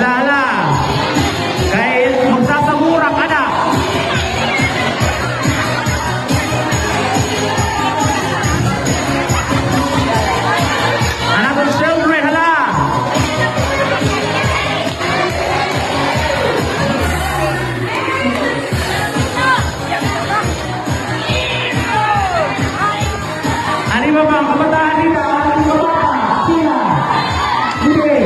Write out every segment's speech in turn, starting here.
hala. Kay magsasabura ka na. Anak ng children, hala. Ano ba bang kabataan dito? Ano ba ba? Sila. Sige.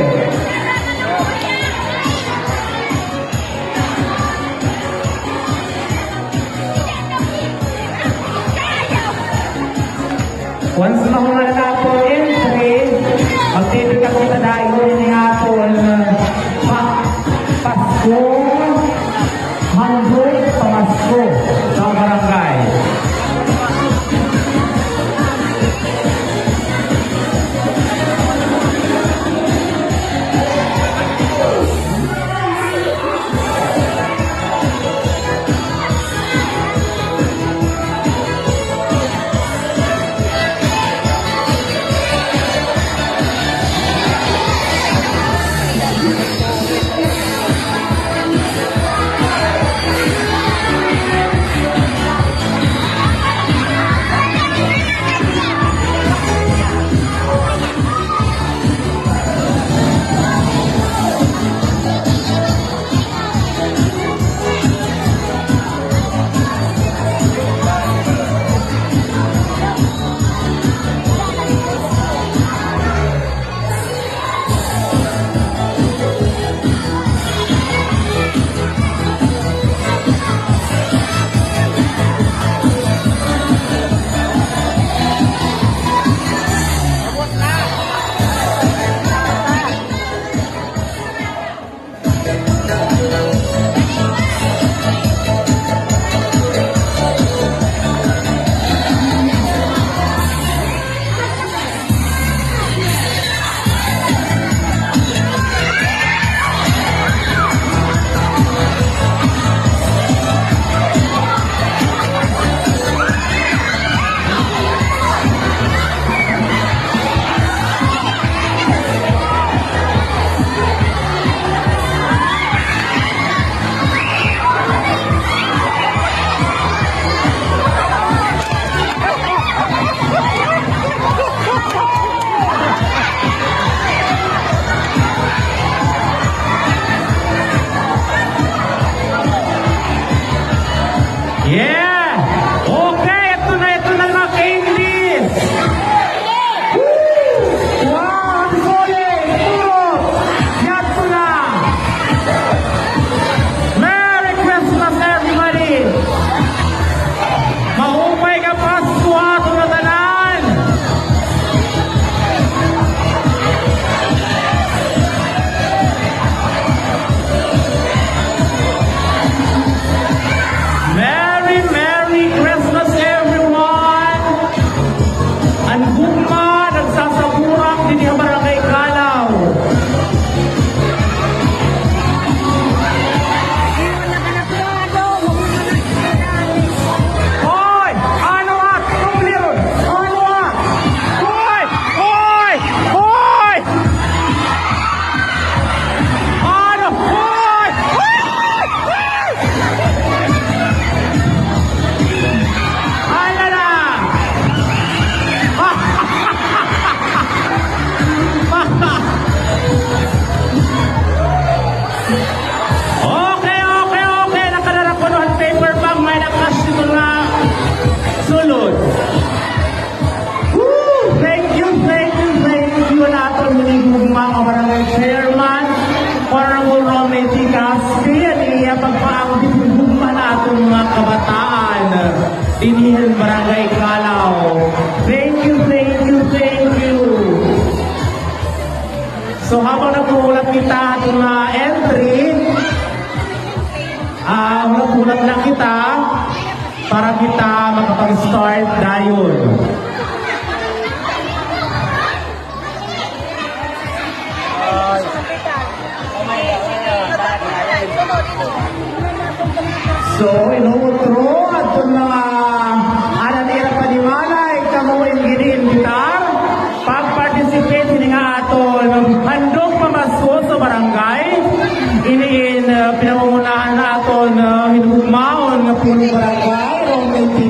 Once na mga nato entry, magtitip ka kita dahil ni aton Pasko, Handog Pamasko sa barangay. Yeah! Okay, ito na mga candies! Woo! Wow, ang solid! Puro! Yato na! Merry Christmas, everybody! Mahupay ka Pasko ato na tanan! Merry Christmas, everyone! Ang guma, nagsasaburang din yung barangay Kalaw. Hoy! Ano at? Kumulirod! Ano at? Hoy! Hoy! Hoy! Ano? Hoy! Hoy! Alala! Okay. Nakalala ko ng paper bag. May nakas ito na sulod. Woo! Thank you natin mga barangay chairman, Honorable Romedy Gaspi, at iya pagpaangit ng natin mga kabataan. Dinihan barangay Kalaw. Thank you. So habang nagpulat kita itong entry, nagpulat na kita para kita makapag-start dayon. So, inutro at itong mga ananira panimalay, kamuhin giniin gitar, pag-participate nga ato ng handog pamasko sa barangay,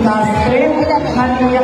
Castro, nga niya